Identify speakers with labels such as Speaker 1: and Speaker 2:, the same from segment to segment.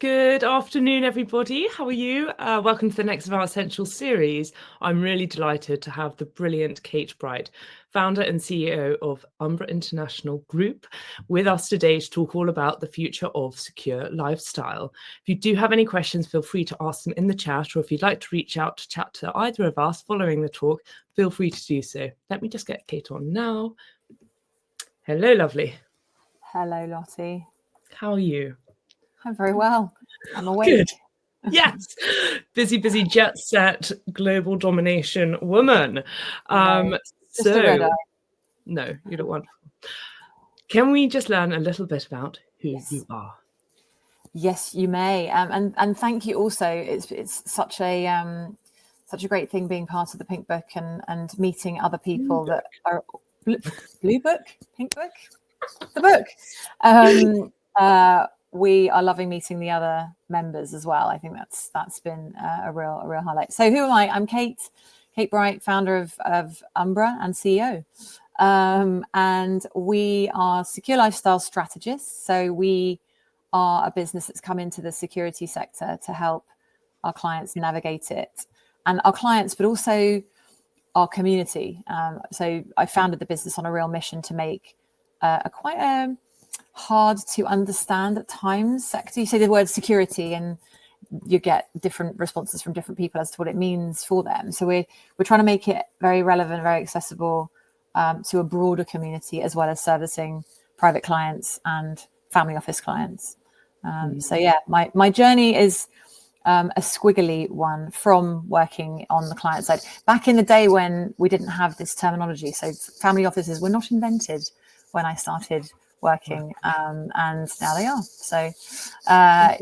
Speaker 1: Good afternoon, everybody. How are you? Welcome to the next of our Essential series. I'm really delighted to have the brilliant Kate Bright, founder and CEO of Umbra International Group, with us today to talk all about the future of secure lifestyle. If you do have any questions, feel free to ask them in the chat, or if you'd like to reach out to chat to either of us following the talk, feel free to do so. Let me just get Kate on now. Hello, lovely.
Speaker 2: Hello, Lottie.
Speaker 1: How are you?
Speaker 2: I'm very well. I'm awake.
Speaker 1: Good. Yes. busy jet set global domination woman.
Speaker 2: Just a red eye.
Speaker 1: No, you don't want. Can we just learn a little bit about who you are?
Speaker 2: Yes, you may. And thank you also. It's such a great thing being part of the Pink Book and meeting other people that are Blue Book, Pink Book, the book. We are loving meeting the other members as well. I think that's been a real highlight. So who am I? I'm Kate Bright, founder of Umbra and CEO. And we are secure lifestyle strategists. So we are a business that's come into the security sector to help our clients navigate it, and our clients, but also our community. So I founded the business on a real mission to make quite a hard to understand at times sector. You say the word security and you get different responses from different people as to what it means for them. So we're trying to make it very relevant, very accessible to a broader community, as well as servicing private clients and family office clients. So yeah, my journey is a squiggly one from working on the client side. Back in the day when we didn't have this terminology, so family offices were not invented when I started working, and now they are. So so I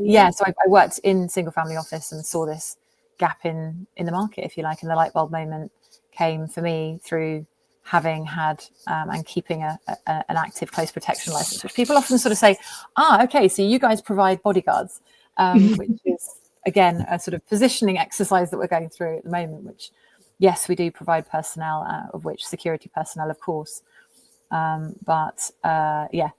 Speaker 2: worked in single family office and saw this gap in the market, if you like, and the light bulb moment came for me through having had and keeping an active close protection license, which people often sort of say, okay, so you guys provide bodyguards, which is again a sort of positioning exercise that we're going through at the moment, which yes, we do provide personnel, of which security personnel, of course. But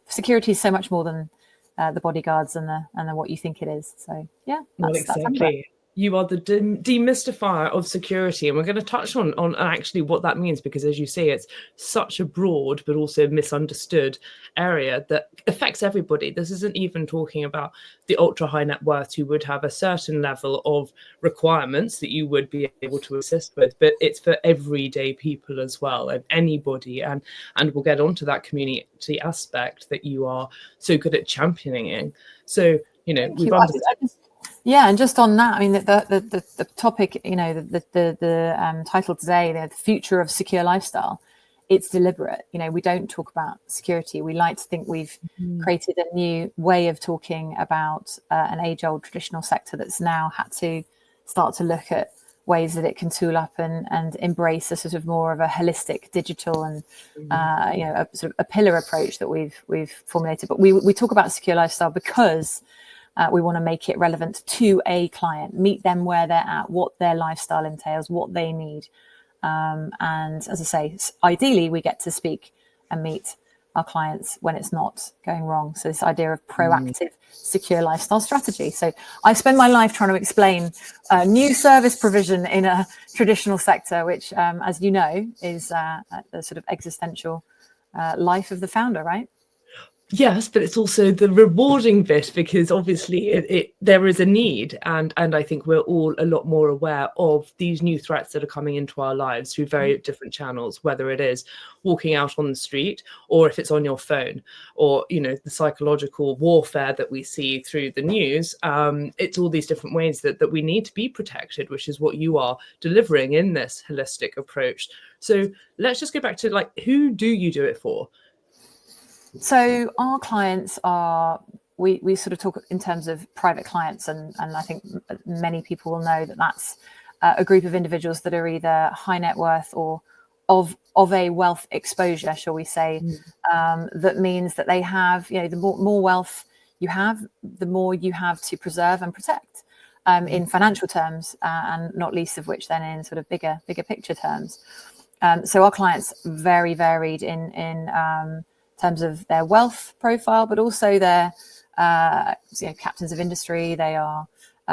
Speaker 2: security is so much more than the bodyguards and the what you think it is. So yeah,
Speaker 1: Well, exactly. You are the demystifier of security, and we're going to touch on actually what that means, because as you say, it's such a broad but also misunderstood area that affects everybody. This isn't even talking about the ultra high net worth who would have a certain level of requirements that you would be able to assist with, but it's for everyday people as well, and anybody, and we'll get onto that community aspect that you are so good at championing. So we've understood.
Speaker 2: Yeah, and just on that, I mean, the topic, the title today, the future of secure lifestyle, it's deliberate. We don't talk about security. We like to think we've created a new way of talking about an age-old traditional sector that's now had to start to look at ways that it can tool up and embrace a sort of more of a holistic digital and a sort of a pillar approach that we've formulated. But we talk about secure lifestyle because we want to make it relevant to a client, meet them where they're at, what their lifestyle entails, what they need. And as I say, ideally, we get to speak and meet our clients when it's not going wrong. So this idea of proactive, secure lifestyle strategy. So I spend my life trying to explain new service provision in a traditional sector, which, as you know, is the sort of existential life of the founder, right?
Speaker 1: Yes, but it's also the rewarding bit, because obviously there is a need, and I think we're all a lot more aware of these new threats that are coming into our lives through very different channels, whether it is walking out on the street, or if it's on your phone, or the psychological warfare that we see through the news. It's all these different ways that we need to be protected, which is what you are delivering in this holistic approach. So let's just go back to who do you do it for?
Speaker 2: So our clients are, we sort of talk in terms of private clients, and I think many people will know that that's a group of individuals that are either high net worth or of a wealth exposure, shall we say, that means that they have, the more wealth you have, the more you have to preserve and protect in financial terms, and not least of which then in sort of bigger picture terms. So our clients very varied in terms of their wealth profile, but also their captains of industry. They are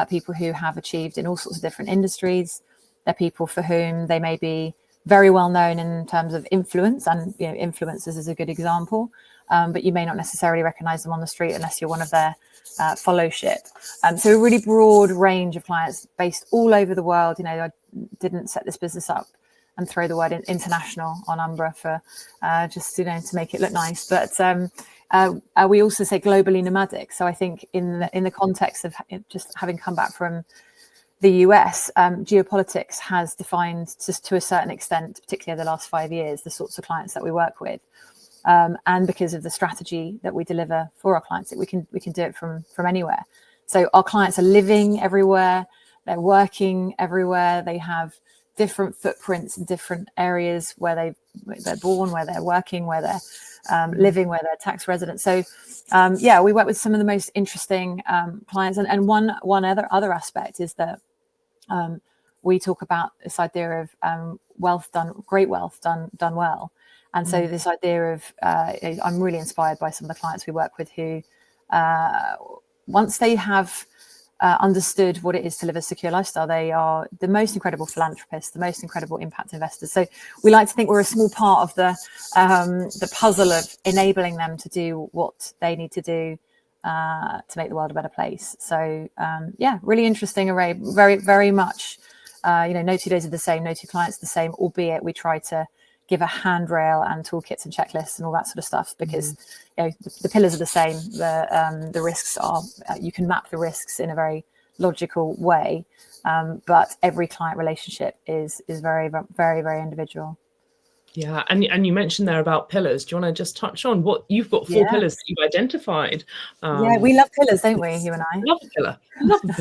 Speaker 2: people who have achieved in all sorts of different industries. They're people for whom they may be very well known in terms of influence, and influencers is a good example, but you may not necessarily recognize them on the street unless you're one of their followship. So a really broad range of clients based all over the world. I didn't set this business up and throw the word international on Umbra for just to make it look nice, but we also say globally nomadic. So I think in the context of just having come back from the US, geopolitics has defined just to a certain extent, particularly over the last 5 years, the sorts of clients that we work with. And because of the strategy that we deliver for our clients, we can do it from anywhere. So our clients are living everywhere, they're working everywhere, they have different footprints in different areas where they're born, where they're working, where they're living, where they're tax residents. So we work with some of the most interesting clients. And one other aspect is that we talk about this idea of great wealth done well. And so this idea of, I'm really inspired by some of the clients we work with who, once they have understood what it is to live a secure lifestyle, they are the most incredible philanthropists, the most incredible impact investors. So we like to think we're a small part of the puzzle of enabling them to do what they need to do to make the world a better place. So really interesting array, very, very much, no 2 days are the same, no two clients the same, albeit we try to give a handrail and toolkits and checklists and all that sort of stuff, because the pillars are the same. The risks are, you can map the risks in a very logical way, but every client relationship is very, very, very individual.
Speaker 1: Yeah, and you mentioned there about pillars. Do you want to just touch on what you've got? 4 pillars that you've identified.
Speaker 2: We love pillars, don't we, you and I?
Speaker 1: Love a pillar. Love a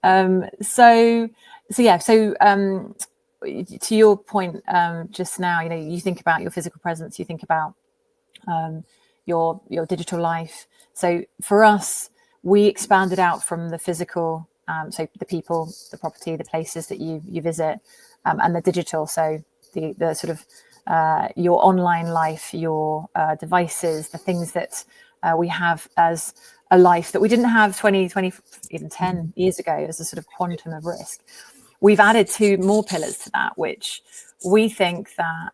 Speaker 1: pillar.
Speaker 2: So to your point just now, you think about your physical presence, you think about your digital life. So for us, we expanded out from the physical, so the people, the property, the places that you visit, and the digital. So the sort of your online life, your devices, the things that we have as a life that we didn't have 20, even 10 years ago, as a sort of quantum of risk. We've added 2 more pillars to that, which we think that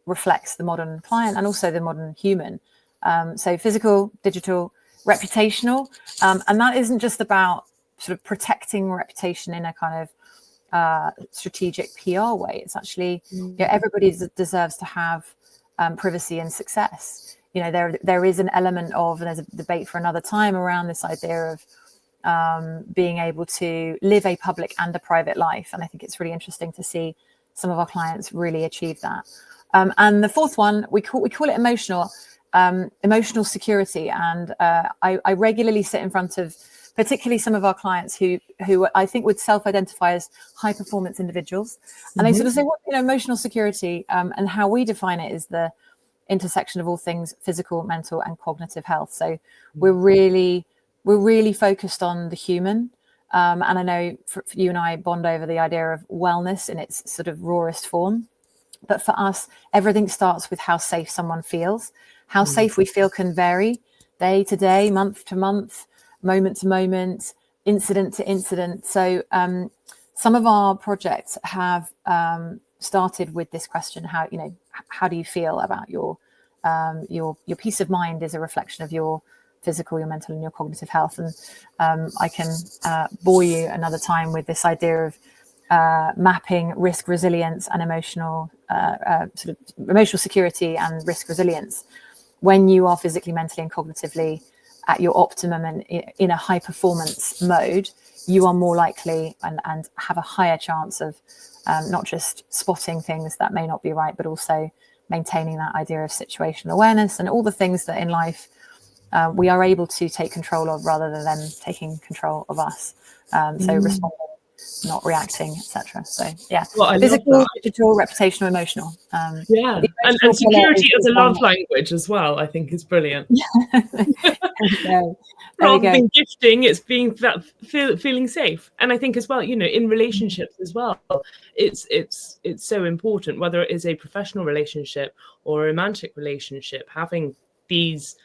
Speaker 2: reflects the modern client and also the modern human. So physical, digital, reputational. And that isn't just about sort of protecting reputation in a kind of strategic PR way. It's actually, everybody deserves to have privacy and success. There is an element of, and there's a debate for another time around this idea of being able to live a public and a private life. And I think it's really interesting to see some of our clients really achieve that. And the 4th one, we call it emotional security. And I regularly sit in front of particularly some of our clients who I think would self-identify as high performance individuals. And they sort of say, emotional security, and how we define it is the intersection of all things physical, mental, and cognitive health. So we're really focused on the human. And I know for you and I bond over the idea of wellness in its sort of rawest form. But for us, everything starts with how safe someone feels. How safe we feel can vary day to day, month to month, moment to moment, incident to incident. So some of our projects have started with this question: how do you feel about your peace of mind is a reflection of your physical, your mental, and your cognitive health. And I can bore you another time with this idea of mapping risk resilience and emotional security and risk resilience. When you are physically, mentally, and cognitively at your optimum and in a high performance mode, you are more likely and have a higher chance of not just spotting things that may not be right, but also maintaining that idea of situational awareness and all the things that in life we are able to take control of rather than them taking control of us. So responding, not reacting, etc. So physical, digital, reputational, emotional.
Speaker 1: And security as a love language as well, I think, is brilliant. Rather than gifting, it's being that feeling safe. And I think as well, in relationships as well, it's so important, whether it is a professional relationship or a romantic relationship, having these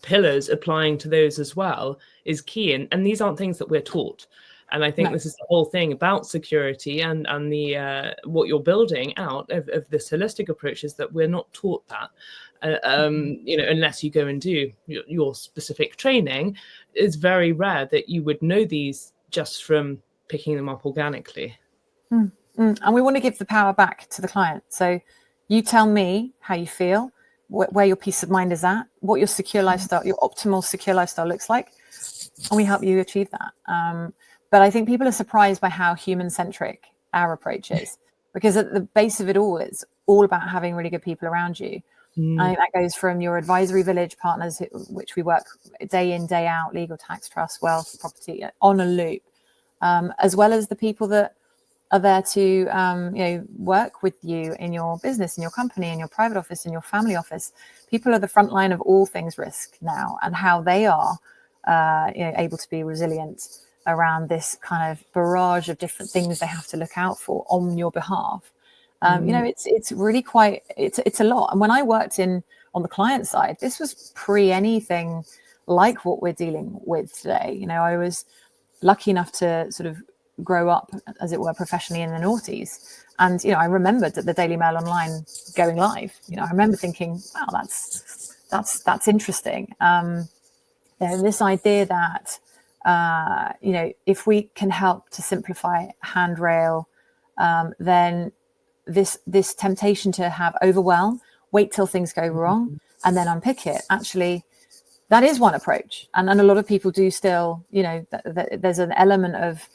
Speaker 1: pillars applying to those as well is key. And these aren't things that we're taught. And I think this is the whole thing about security and the what you're building out of this holistic approach, is that we're not taught that. Unless you go and do your specific training, it's very rare that you would know these just from picking them up organically.
Speaker 2: And we want to give the power back to the client. So you tell me how you feel, where your peace of mind is at, what your secure lifestyle, your optimal secure lifestyle looks like, and we help you achieve that. But I think people are surprised by how human-centric our approach is, because at the base of it all, it's all about having really good people around you. I think that goes from your advisory village partners, which we work day in, day out, legal, tax, trust, wealth, property, on a loop, as well as the people that are there to work with you in your business, in your company, in your private office, in your family office. People are the front line of all things risk now, and how they are able to be resilient around this kind of barrage of different things they have to look out for on your behalf. It's really quite, it's a lot. And when I worked on the client side, this was pre anything like what we're dealing with today. I was lucky enough to sort of grow up, as it were, professionally in the noughties. And, I remembered that the Daily Mail Online going live. I remember thinking, wow, that's interesting. This idea that, if we can help to simplify handrail, then this temptation to have overwhelm, wait till things go wrong, and then unpick it. Actually, that is one approach. And a lot of people do still, there's an element of,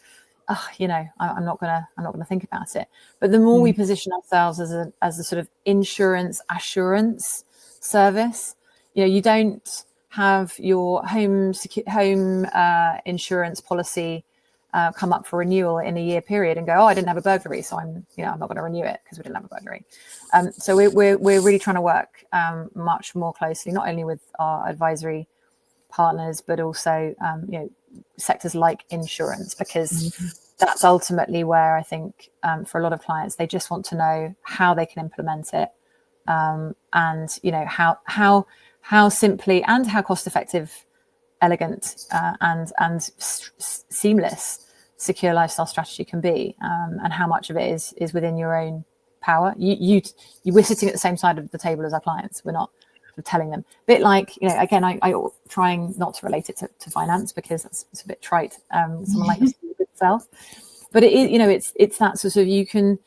Speaker 2: I'm not gonna think about it. But the more we position ourselves as a sort of insurance assurance service, you don't have your home insurance policy come up for renewal in a year period and go, oh, I didn't have a burglary, so I'm not going to renew it because we didn't have a burglary. So we're really trying to work much more closely, not only with our advisory partners, but also sectors like insurance, because that's ultimately where I think for a lot of clients, they just want to know how they can implement it, and how simply and how cost effective, elegant and seamless secure lifestyle strategy can be, and how much of it is within your own power. We're sitting at the same side of the table as our clients. We're not telling them. A bit like, again, I trying not to relate it to finance, because it's a bit trite. Someone like yourself, but it is, it's that sort of, you can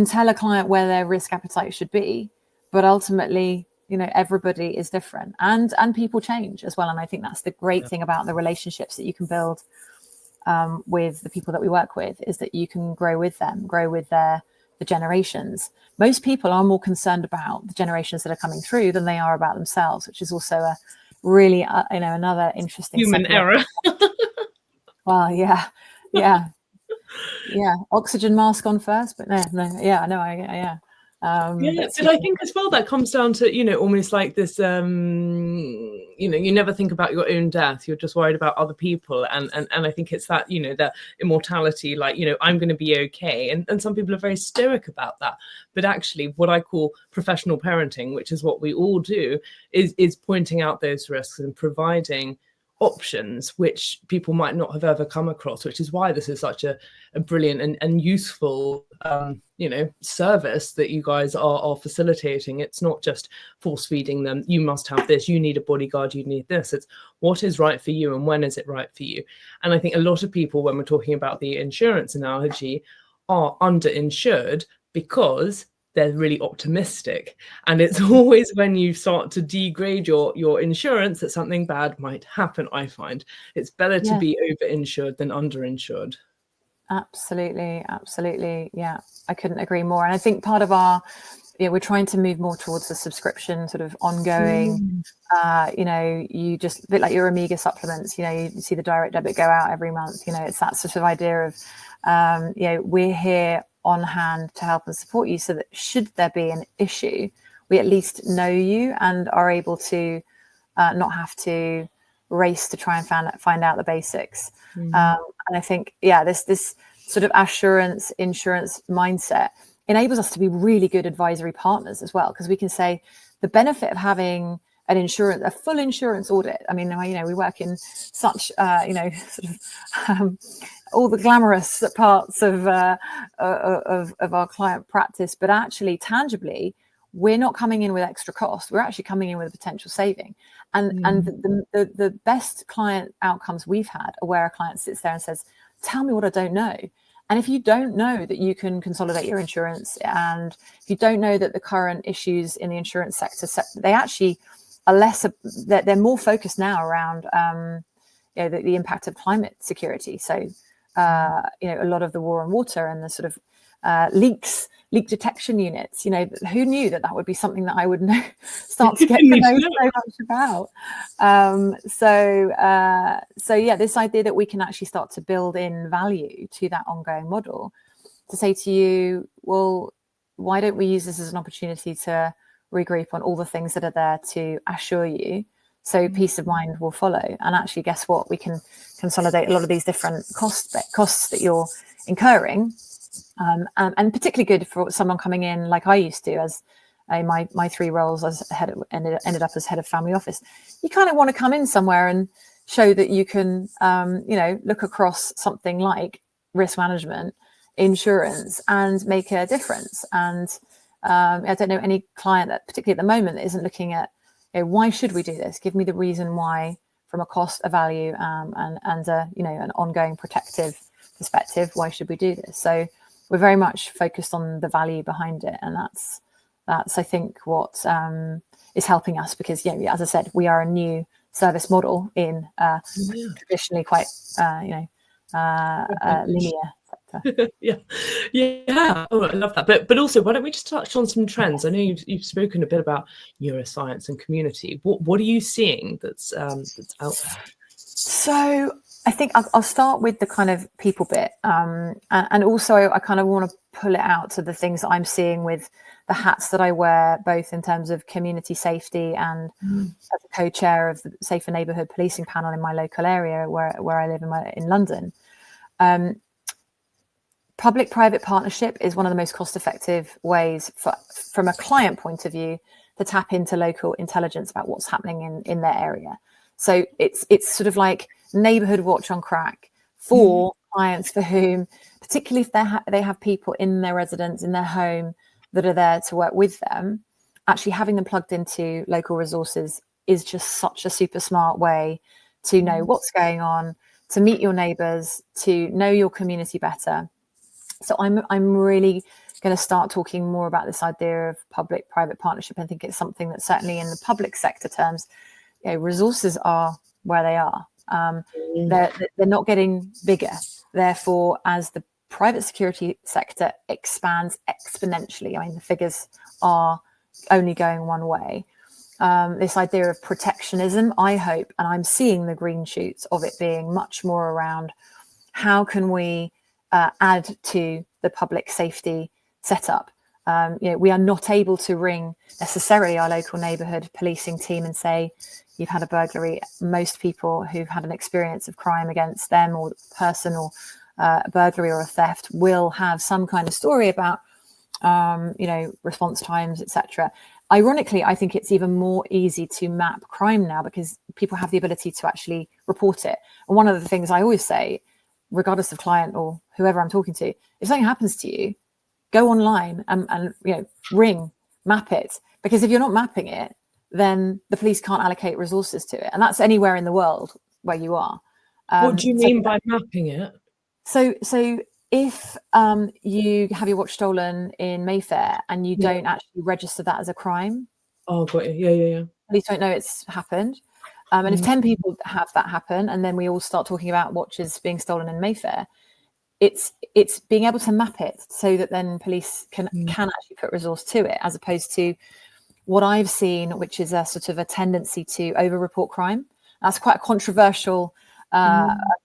Speaker 2: tell a client where their risk appetite should be, but ultimately, everybody is different, and people change as well. And I think that's the great thing about the relationships that you can build with the people that we work with, is that you can grow with them, grow with the generations. Most people are more concerned about the generations that are coming through than they are about themselves, which is also a really, another interesting
Speaker 1: human error.
Speaker 2: Well, yeah. Oxygen mask on first, but no.
Speaker 1: But I think as well that comes down to almost like this you never think about your own death, you're just worried about other people, and I think it's that that immortality, like I'm going to be okay, and some people are very stoic about that, but actually what I call professional parenting, which is what we all do, is pointing out those risks and providing options which people might not have ever come across, which is why this is such a brilliant and useful service that you guys are facilitating. It's not just force feeding them, you must have this, you need a bodyguard, you need this. It's what is right for you and when is it right for you. And I think a lot of people, when we're talking about the insurance analogy, are underinsured because they're really optimistic, and it's always when you start to degrade your insurance that something bad might happen. I find it's better to be overinsured than underinsured.
Speaker 2: Absolutely. Yeah, I couldn't agree more. And I think part of our, we're trying to move more towards the subscription sort of ongoing, you just, a bit like your Omega supplements, you see the direct debit go out every month, it's that sort of idea of, we're here on hand to help and support you, so that should there be an issue, we at least know you and are able to not have to race to try and find out the basics. And I think, this sort of insurance mindset enables us to be really good advisory partners as well, because we can say the benefit of having a full insurance audit. I mean, we work in such, sort of all the glamorous parts of our client practice, but actually tangibly, we're not coming in with extra cost. We're actually coming in with a potential saving. And the best client outcomes we've had are where a client sits there and says, tell me what I don't know. And if you don't know that you can consolidate your insurance, and if you don't know that the current issues in the insurance sector, they actually are they're more focused now around the impact of climate security. So a lot of the war on water and the sort of leak detection units, who knew that would be something that I would start to get to know so much about. So this idea that we can actually start to build in value to that ongoing model, to say to you, well, why don't we use this as an opportunity to regroup on all the things that are there to assure you, so peace of mind will follow. And actually, guess what? We can consolidate a lot of these different costs that you're incurring. And particularly good for someone coming in like I used to, as my 3 roles as ended up as head of family office. You kind of want to come in somewhere and show that you can, look across something like risk management, insurance, and make a difference. And I don't know any client that, particularly at the moment, that isn't looking at, why should we do this? Give me the reason why, from a cost, a value, and an ongoing protective perspective. Why should we do this? So we're very much focused on the value behind it, and that's I think what is helping us, because as I said, we are a new service model in traditionally quite linear sector.
Speaker 1: yeah. Oh, I love that. But also, why don't we just touch on some trends? I know you've spoken a bit about neuroscience and community. What are you seeing that's out there?
Speaker 2: So I think I'll start with the kind of people bit, and also I kind of want to pull it out to the things that I'm seeing with the hats that I wear, both in terms of community safety and as a co-chair of the Safer Neighbourhood Policing Panel in my local area where I live in London. Public-private partnership is one of the most cost-effective ways from a client point of view to tap into local intelligence about what's happening in their area. So it's sort of like neighbourhood watch on crack for clients for whom, particularly if they have people in their residence, in their home, that are there to work with them. Actually having them plugged into local resources is just such a super smart way to know what's going on, to meet your neighbours, to know your community better. So I'm really going to start talking more about this idea of public-private partnership. I think it's something that certainly in the public sector terms, resources are where they are. They're not getting bigger. Therefore, as the private security sector expands exponentially, I mean, the figures are only going one way. This idea of protectionism, I hope, and I'm seeing the green shoots of it being much more around how can we add to the public safety setup. We are not able to ring necessarily our local neighbourhood policing team and say, you've had a burglary. Most people who've had an experience of crime against them or person or a burglary or a theft will have some kind of story about, response times, etc. Ironically, I think it's even more easy to map crime now because people have the ability to actually report it. And one of the things I always say, regardless of client or whoever I'm talking to, if something happens to you, go online and ring, map it. Because if you're not mapping it, then the police can't allocate resources to it. And that's anywhere in the world where you are.
Speaker 1: What do you mean by mapping it?
Speaker 2: So if you have your watch stolen in Mayfair and you don't actually register that as a crime.
Speaker 1: Oh, got you. Yeah.
Speaker 2: Police don't know it's happened. And if 10 people have that happen, and then we all start talking about watches being stolen in Mayfair, it's being able to map it so that then police can actually put resource to it, as opposed to what I've seen, which is a sort of a tendency to over-report crime. That's quite a controversial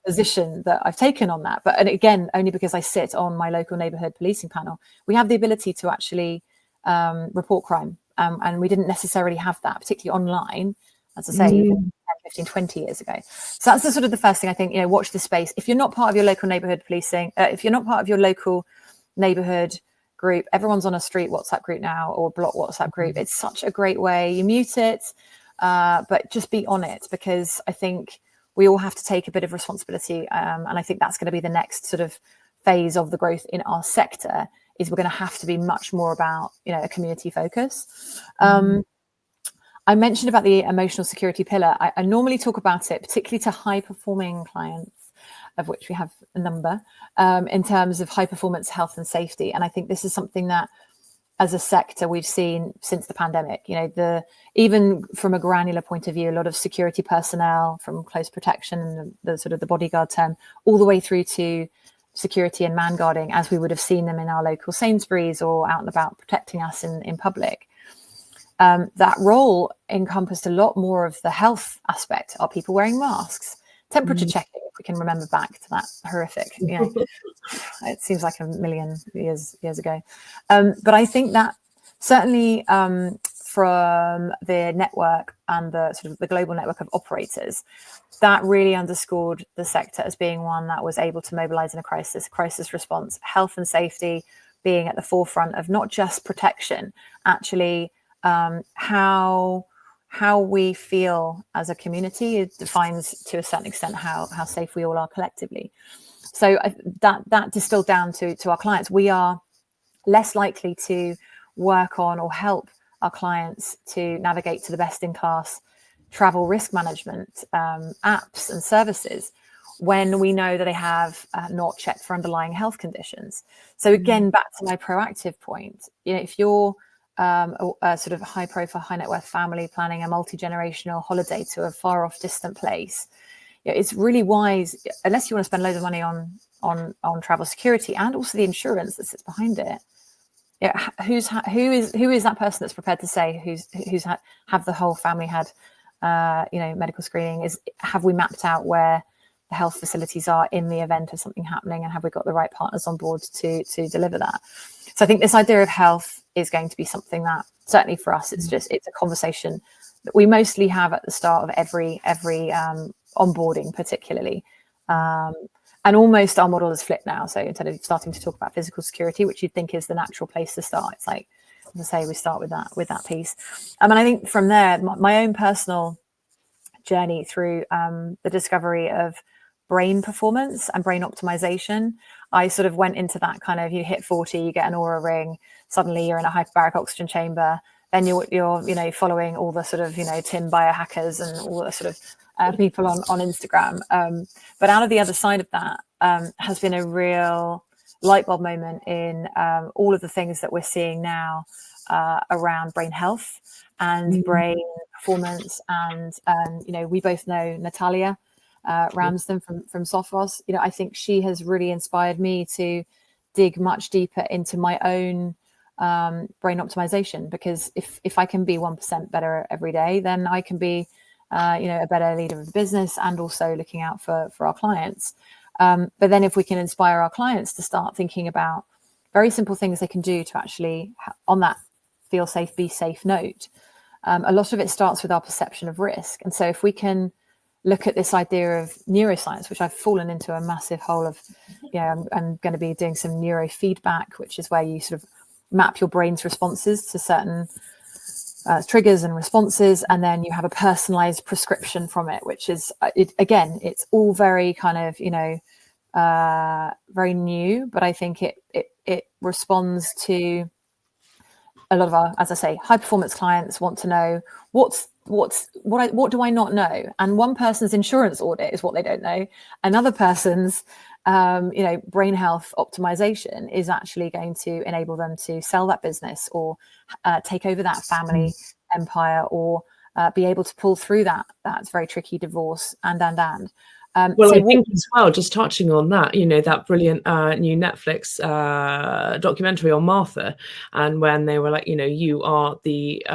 Speaker 2: position that I've taken on that. And again, only because I sit on my local neighbourhood policing panel, we have the ability to actually report crime. And we didn't necessarily have that, particularly online, as I say, even 10, 15, 20 years ago. So that's the sort of the first thing I think, watch the space. If you're not part of your local neighbourhood policing, if you're not part of your local neighbourhood group, everyone's on a street WhatsApp group now or block WhatsApp group. It's such a great way. You mute it. but just be on it, because I think we all have to take a bit of responsibility. And I think that's going to be the next sort of phase of the growth in our sector, is we're going to have to be much more about, a community focus. I mentioned about the emotional security pillar. I normally talk about it, particularly to high performing clients, of which we have a number, in terms of high performance health and safety. And I think this is something that as a sector we've seen since the pandemic, even from a granular point of view, a lot of security personnel, from close protection and the sort of the bodyguard term, all the way through to security and man guarding, as we would have seen them in our local Sainsbury's or out and about protecting us in public. That role encompassed a lot more of the health aspect. Are people wearing masks? Temperature checking, if we can remember back to that horrific, it seems like a million years ago. But I think that certainly from the network and the sort of the global network of operators, that really underscored the sector as being one that was able to mobilize in a crisis response, health and safety being at the forefront of not just protection, actually how we feel as a community. It defines to a certain extent how safe we all are collectively. So that distilled down to our clients. We are less likely to work on or help our clients to navigate to the best in class travel risk management apps and services when we know that they have not checked for underlying health conditions. So again, back to my proactive point, if you're a sort of high profile, high net worth family planning a multi-generational holiday to a far off distant place, it's really wise, unless you want to spend loads of money on travel security and also the insurance that sits behind it. Who is that person that's prepared to say have the whole family had medical screening? Have we mapped out where the health facilities are in the event of something happening, and have we got the right partners on board to deliver that? So I think this idea of health is going to be something that certainly for us, it's a conversation that we mostly have at the start of every onboarding, particularly. And almost our model has flipped now. So instead of starting to talk about physical security, which you'd think is the natural place to start, it's like, as I say, we start with that piece. And I think from there, my own personal journey through the discovery of brain performance and brain optimization, I sort of went into that kind of, you hit 40, you get an Oura ring, suddenly you're in a hyperbaric oxygen chamber, then you're following all the sort of Tim biohackers and all the sort of people on Instagram. But out of the other side of that has been a real light bulb moment in all of the things that we're seeing now around brain health and brain performance. And we both know Natalia Ramsden from Sophos. I think she has really inspired me to dig much deeper into my own brain optimization, because if I can be 1% better every day, then I can be a better leader of the business and also looking out for our clients. But then if we can inspire our clients to start thinking about very simple things they can do to actually, on that feel safe, be safe note, a lot of it starts with our perception of risk. And so if we can look at this idea of neuroscience, which I've fallen into a massive hole of, I'm going to be doing some neurofeedback, which is where you sort of map your brain's responses to certain triggers and responses, and then you have a personalized prescription from it, which is it's all very kind of very new, but I think it responds to a lot of our, as I say, high performance clients want to know what do I not know? And one person's insurance audit is what they don't know. Another person's brain health optimization is actually going to enable them to sell that business or take over that family empire, or be able to pull through that's very tricky divorce and.
Speaker 1: Well, I think as well, just touching on that, that brilliant new Netflix documentary on Martha, and when they were like, you are the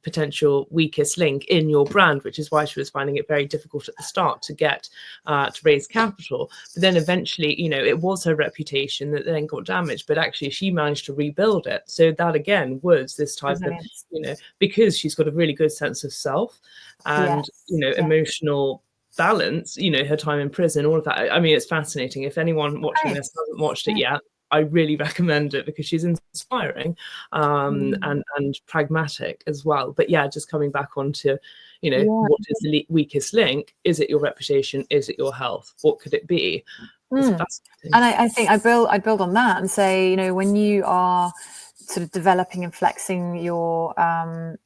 Speaker 1: potential weakest link in your brand, which is why she was finding it very difficult at the start to get to raise capital. But then eventually, it was her reputation that then got damaged, but actually she managed to rebuild it. So that again was this type of, because she's got a really good sense of self and, emotional balance, her time in prison, all of that. I mean, it's fascinating. If anyone watching this hasn't watched it yet, I really recommend it because she's inspiring, and pragmatic as well. But yeah, just coming back onto, what is the weakest link? Is it your reputation? Is it your health? What could it be? It's fascinating.
Speaker 2: And I think I'd build on that and say, when you are sort of developing and flexing your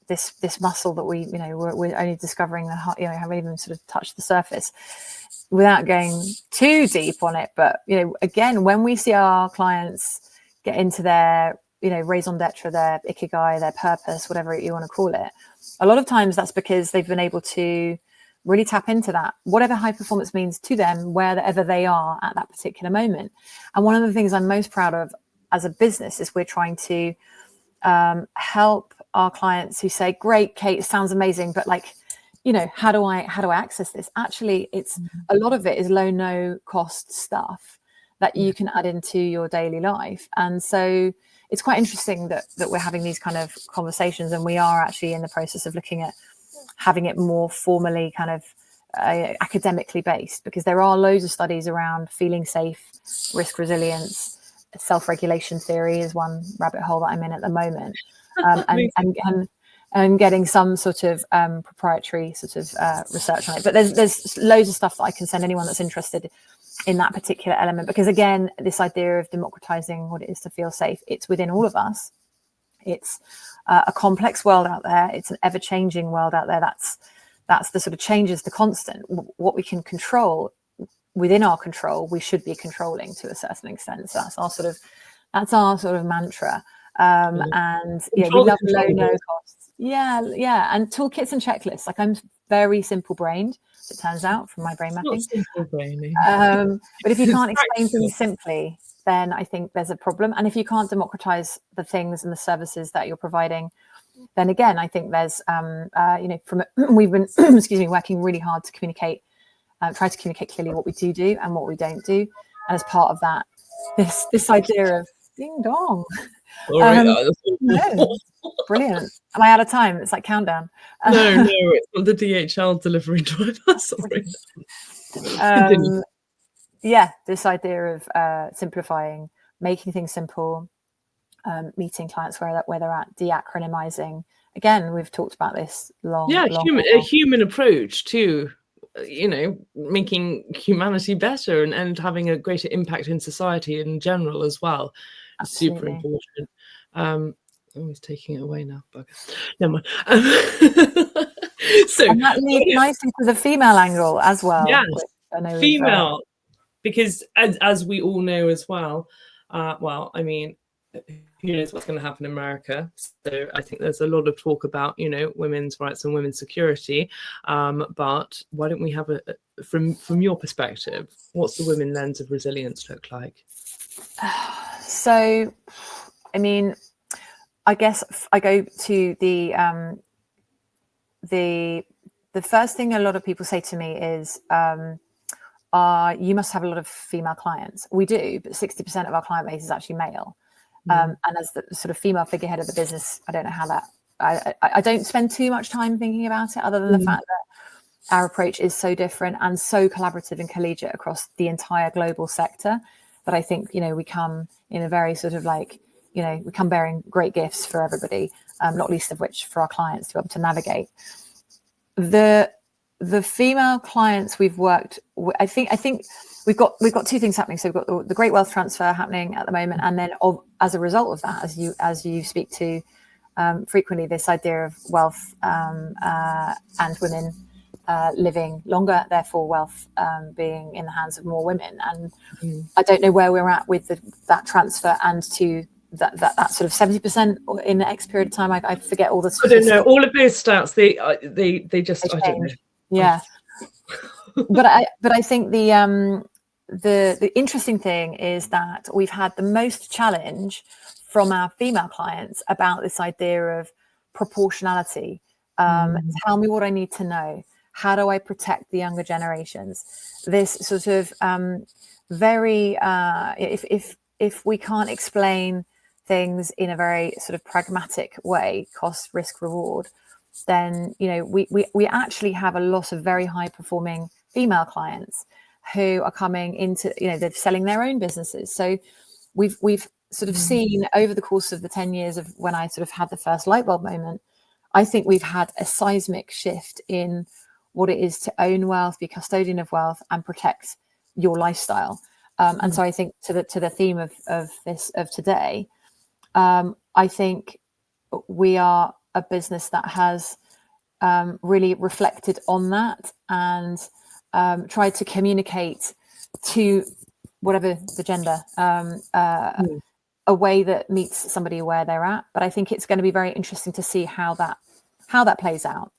Speaker 2: this muscle that we're only discovering haven't even sort of touched the surface, without going too deep on it. But again, when we see our clients get into their raison d'etre, their ikigai, their purpose, whatever you want to call it, a lot of times that's because they've been able to really tap into that, whatever high performance means to them, wherever they are at that particular moment. And one of the things I'm most proud of as a business is we're trying to help our clients who say, great, Kate, it sounds amazing, but how do I access this? Actually, it's a lot of it is low, no cost stuff that you can add into your daily life. And so it's quite interesting that we're having these kind of conversations, and we are actually in the process of looking at having it more formally kind of academically based, because there are loads of studies around feeling safe, risk resilience, self-regulation theory is one rabbit hole that I'm in at the moment, and getting some sort of proprietary sort of research on it. But there's loads of stuff that I can send anyone that's interested in that particular element, because again, this idea of democratizing what it is to feel safe, it's within all of us. It's a complex world out there. It's an ever-changing world out there. That's the sort of changes, the constant. What we can control within our control, we should be controlling to a certain extent. So that's our sort of mantra. And we love low, no costs. Yeah, and toolkits and checklists. I'm very simple brained, it turns out, from my brain mapping. But if you can't explain things simply, then I think there's a problem. And if you can't democratize the things and the services that you're providing, then again, I think there's, we've been, working really hard to communicate, try to communicate clearly what we do and what we don't do. And as part of that, this idea of ding dong. No, brilliant. Am I out of time? It's like countdown.
Speaker 1: No, it's not the DHL delivery driver. Sorry.
Speaker 2: This idea of simplifying, making things simple, meeting clients where they're at, de-acronymizing. Again, we've talked about this long.
Speaker 1: A human approach to, making humanity better and having a greater impact in society in general as well. Absolutely. Super important. He's taking it away now. Bugger. Never mind.
Speaker 2: And that leads nicely to the female angle as well.
Speaker 1: Yes, female. Because as we all know as well, who knows what's going to happen in America? So I think there's a lot of talk about, women's rights and women's security. But why don't we have from your perspective, what's the women lens of resilience look like?
Speaker 2: So, I guess I go to the first thing a lot of people say to me is, you must have a lot of female clients. We do, but 60% of our client base is actually male. And as the sort of female figurehead of the business, I don't know how that, I don't spend too much time thinking about it, other than the fact that our approach is so different and so collaborative and collegiate across the entire global sector, that I think, we come in a very sort of we come bearing great gifts for everybody, not least of which for our clients to be able to navigate. The female clients we've worked with, I think we've got two things happening. So we've got the great wealth transfer happening at the moment, and then as a result of that, as you speak to frequently, this idea of wealth and women living longer, therefore wealth being in the hands of more women. And I don't know where we're at with that transfer and to that sort of 70% in the X period of time. I forget all the statistics.
Speaker 1: I don't know all of those stats. They just I don't know.
Speaker 2: Yeah. but I think the interesting thing is that we've had the most challenge from our female clients about this idea of proportionality. Tell me what I need to know. How do I protect the younger generations? This sort of very if we can't explain things in a very sort of pragmatic way, cost, risk, reward, then we actually have a lot of very high performing female clients who are coming into they're selling their own businesses. So we've sort of seen over the course of the 10 years of when I sort of had the first light bulb moment, I think we've had a seismic shift in what it is to own wealth, be custodian of wealth, and protect your lifestyle. And so I think to the theme of today, I think we are a business that has really reflected on that and tried to communicate to whatever the gender a way that meets somebody where they're at. But I think it's going to be very interesting to see how that plays out.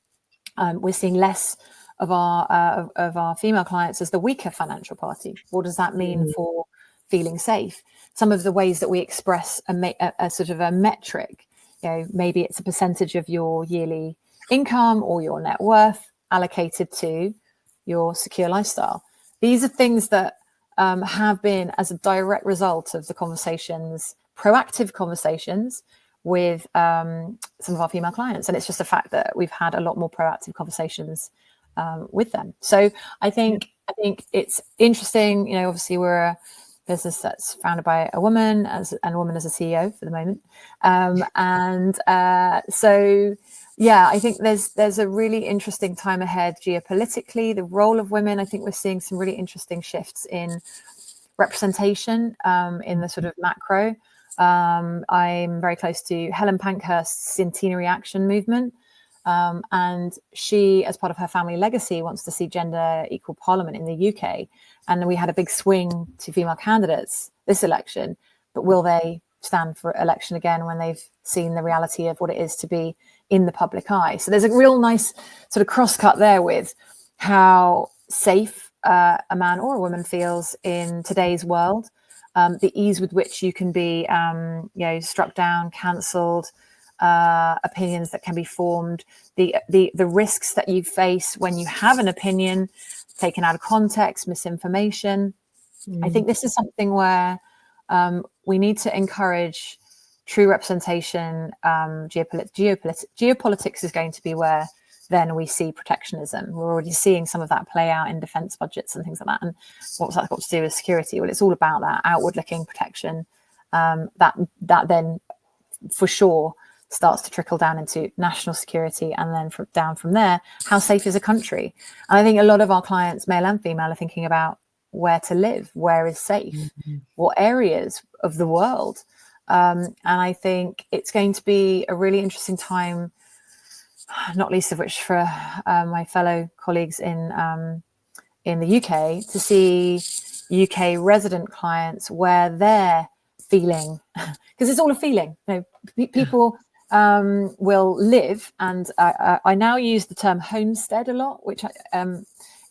Speaker 2: We're seeing less of our female clients as the weaker financial party. What does that mean for feeling safe? Some of the ways that we express a sort of a metric, maybe it's a percentage of your yearly income or your net worth allocated to your secure lifestyle. These are things that have been as a direct result of the proactive conversations with some of our female clients. And it's just a fact that we've had a lot more proactive conversations with them. So I think it's interesting. Obviously we're a business that's founded by a woman and a woman as a CEO for the moment. So yeah, I think there's a really interesting time ahead geopolitically. The role of women, I think we're seeing some really interesting shifts in representation in the sort of macro. I'm very close to Helen Pankhurst's Centenary Action Movement. And she, as part of her family legacy, wants to see gender equal parliament in the UK. And we had a big swing to female candidates this election, but will they stand for election again when they've seen the reality of what it is to be in the public eye? So there's a real nice sort of crosscut there with how safe a man or a woman feels in today's world, the ease with which you can be, struck down, cancelled, opinions that can be formed, the risks that you face when you have an opinion taken out of context, misinformation. I think this is something where we need to encourage true representation. Geopolitics is going to be where then we see protectionism. We're already seeing some of that play out in defense budgets and things like that. And what's that got to do with security? Well, it's all about that outward-looking protection that then for sure starts to trickle down into national security, and then down from there, how safe is a country? And I think a lot of our clients, male and female, are thinking about where to live, where is safe, what areas of the world. And I think it's going to be a really interesting time, not least of which for my fellow colleagues in the UK, to see UK resident clients where they're feeling, because it's all a feeling. People will live, and I now use the term homestead a lot, which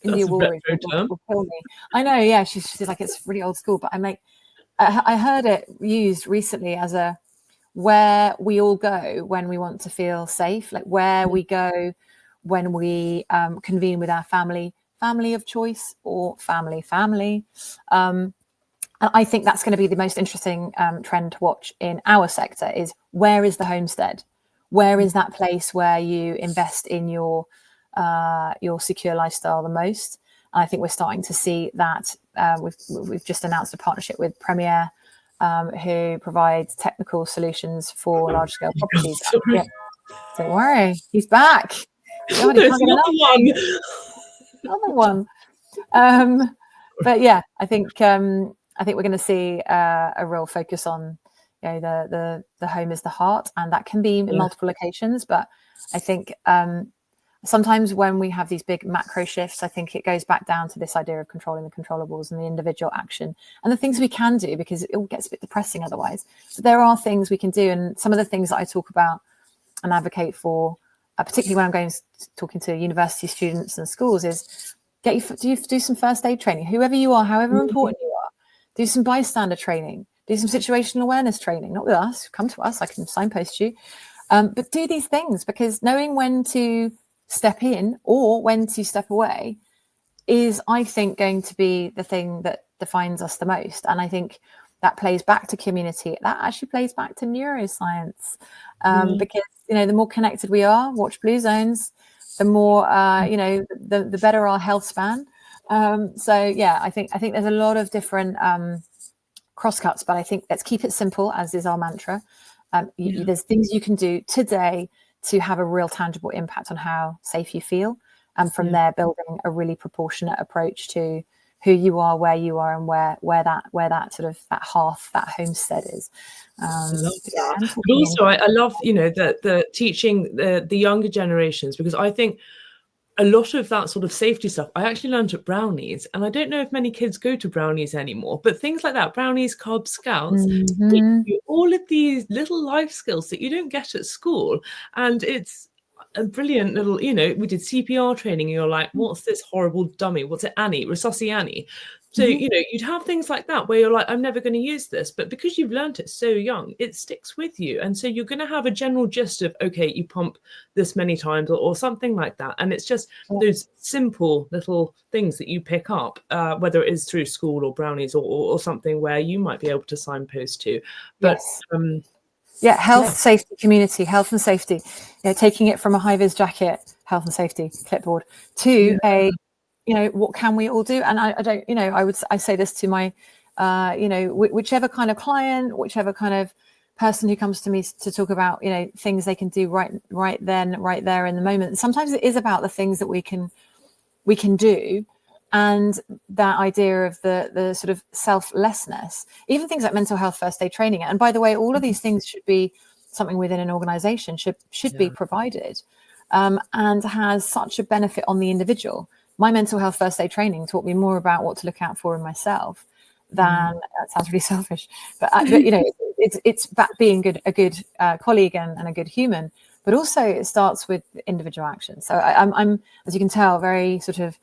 Speaker 2: India Woolridge will kill me. I know, yeah, she's like, it's really old school, but I heard it used recently as a where we all go when we want to feel safe, like where we go when we convene with our family of choice or family. And I think that's going to be the most interesting trend to watch in our sector is where is the homestead? Where is that place where you invest in your secure lifestyle the most? And I think we're starting to see that. We've just announced a partnership with Premier, who provides technical solutions for large-scale properties. Yeah. Don't worry, he's back. God,
Speaker 1: there's another
Speaker 2: one. But yeah, I think we're going to see a real focus on, the home is the heart, and that can be in multiple locations. But I think sometimes when we have these big macro shifts, I think it goes back down to this idea of controlling the controllables and the individual action and the things we can do, because it all gets a bit depressing otherwise. But there are things we can do, and some of the things that I talk about and advocate for, particularly when I'm talking to university students and schools, is do some first aid training. Whoever you are, however important you are, do some bystander training, do some situational awareness training. Not with us, come to us, I can signpost you. But do these things, because knowing when to step in or when to step away is, I think, going to be the thing that defines us the most. And I think that plays back to community. That actually plays back to neuroscience, because, the more connected we are, watch Blue Zones, the more, the better our health span. So yeah, I think there's a lot of different crosscuts, but I think let's keep it simple, as is our mantra. There's things you can do today to have a real tangible impact on how safe you feel, and from there building a really proportionate approach to who you are, where you are, and where that sort of that hearth, that homestead is.
Speaker 1: But also I love, you know, the teaching the younger generations, because I think a lot of that sort of safety stuff I actually learned at Brownies, and I don't know if many kids go to Brownies anymore, but things like that, Brownies, Cub Scouts, all of these little life skills that you don't get at school. And it's a brilliant little, you know, we did CPR training, and you're like, what's this horrible dummy? What's it, Annie? Resusci Annie. So, you know, you'd have things like that where you're like, I'm never going to use this. But because you've learned it so young, it sticks with you. And so you're going to have a general gist of, okay, you pump this many times or something like that. And it's just those simple little things that you pick up, whether it is through school or Brownies or something where you might be able to signpost to. But
Speaker 2: health, safety, community, health and safety, you know, taking it from a high-vis jacket, health and safety, clipboard, to a, you know, what can we all do? And I don't, you know, I say this to my, you know, whichever kind of client, whichever kind of person who comes to me to talk about, you know, things they can do right then, right there in the moment. Sometimes it is about the things that we can do, and that idea of the sort of selflessness, even things like mental health first aid training. And by the way, all of these things should be something within an organization, should be provided, and has such a benefit on the individual. My mental health first aid training taught me more about what to look out for in myself than that sounds really selfish, but you know, it's about being a good colleague and a good human. But also it starts with individual action. So I'm, as you can tell, very sort of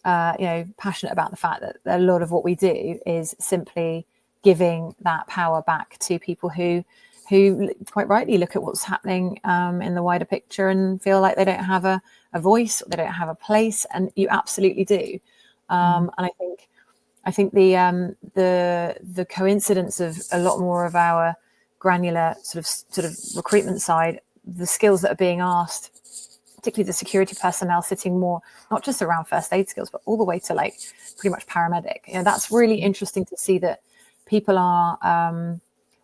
Speaker 2: you know, passionate about the fact that a lot of what we do is simply giving that power back to people who quite rightly look at what's happening in the wider picture and feel like they don't have a voice, or they don't have a place, and you absolutely do. And I think the coincidence of a lot more of our granular sort of recruitment side, the skills that are being asked, particularly the security personnel, sitting more not just around first aid skills, but all the way to like pretty much paramedic. You know, that's really interesting to see that people are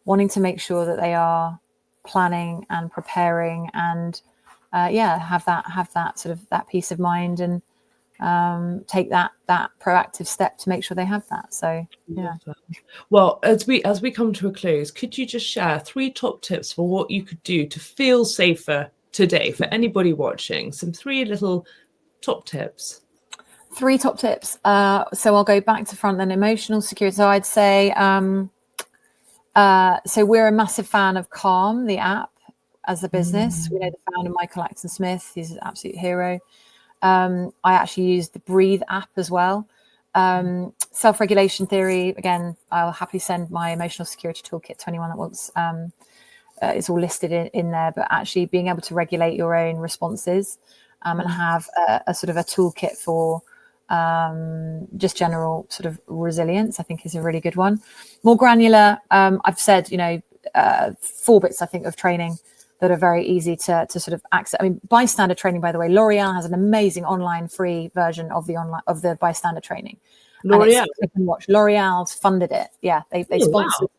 Speaker 2: wanting to make sure that they are planning and preparing, and have that sort of that peace of mind, and take that proactive step to make sure they have that. So
Speaker 1: well, as we come to a close, could you just share 3 top tips for what you could do to feel safer today for anybody watching? Some 3 little top tips.
Speaker 2: 3 top tips. So I'll go back to front then. Emotional security. So I'd say so we're a massive fan of Calm, the app, as a business. We know the founder, Michael Acton Smith. He's an absolute hero. I actually use the Breathe app as well. Self-regulation theory, again, I'll happily send my emotional security toolkit to anyone that wants. It's all listed in there, but actually being able to regulate your own responses and have a sort of a toolkit for just general sort of resilience, I think is a really good one. More granular, I've said, you know, 4 bits, I think, of training that are very easy to sort of access. I mean, bystander training, by the way, L'Oreal has an amazing online free version of the bystander training.
Speaker 1: L'Oreal,
Speaker 2: click and watch. L'Oreal's funded it. Yeah, they sponsored.
Speaker 1: Wow.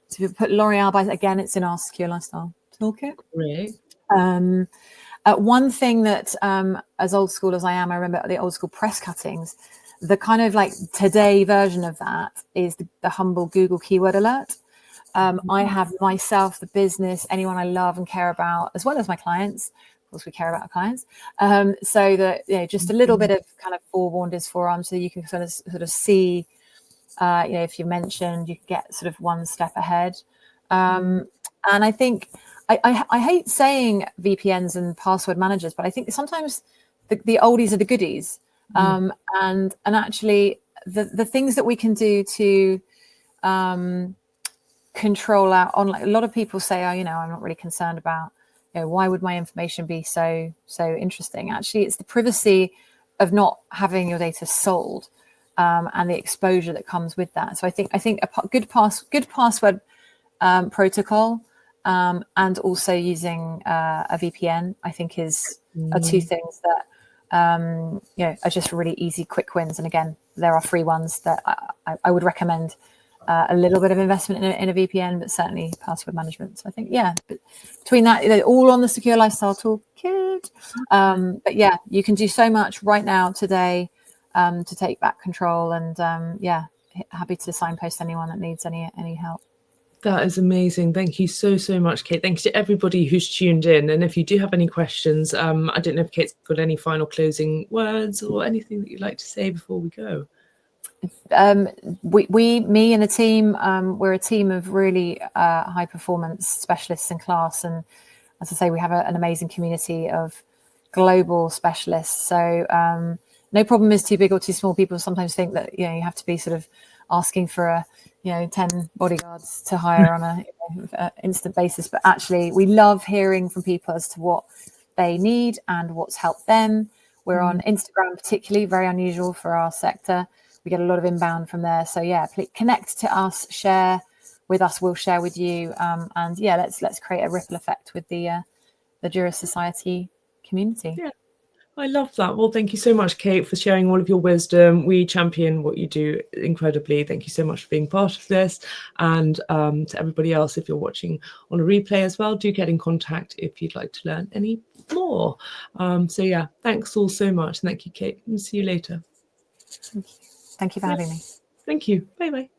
Speaker 2: So we put L'Oreal by, again, it's in our Secure Lifestyle toolkit.
Speaker 1: Great.
Speaker 2: One thing that, as old school as I am, I remember the old school press cuttings. The kind of like today version of that is the humble Google keyword alert. I have myself, the business, anyone I love and care about, as well as my clients. Of course, we care about our clients. So that, you know, just a little bit of kind of forewarned is forearmed, so you can sort of see, you know, if you're mentioned, you can get sort of one step ahead. And I think I hate saying VPNs and password managers, but I think sometimes the oldies are the goodies. And actually the things that we can do to control our online. A lot of people say, oh, you know, I'm not really concerned about, you know, why would my information be so interesting? Actually, it's the privacy of not having your data sold, and the exposure that comes with that. So I think a good password protocol, and also using a VPN, I think are 2 things that you know, are just really easy, quick wins. And again, there are free ones that I would recommend a little bit of investment in a VPN, but certainly password management. So I think, yeah, but between that, they're all on the Secure Lifestyle Toolkit. But yeah, you can do so much right now today to take back control. And yeah, happy to signpost anyone that needs any help.
Speaker 1: That is amazing. Thank you so much, Kate. Thanks to everybody who's tuned in. And if you do have any questions, I don't know if Kate's got any final closing words or anything that you'd like to say before we go.
Speaker 2: Me and the team, we're a team of really high performance specialists in class, and as I say, we have an amazing community of global specialists. So no problem is too big or too small. People sometimes think that you have to be sort of asking for 10 bodyguards to hire on a instant basis, but actually we love hearing from people as to what they need and what's helped them. We're on Instagram, particularly, very unusual for our sector. We get a lot of inbound from there. So yeah, please connect to us, share with us, we'll share with you. And yeah, let's create a ripple effect with the Juris Society community.
Speaker 1: Yeah, I love that. Well, thank you so much, Kate, for sharing all of your wisdom. We champion what you do incredibly. Thank you so much for being part of this. And to everybody else, if you're watching on a replay as well, do get in contact if you'd like to learn any more. So yeah, thanks all so much. And thank you, Kate. And see you later.
Speaker 2: Thank you for having me.
Speaker 1: Thank you. Bye-bye.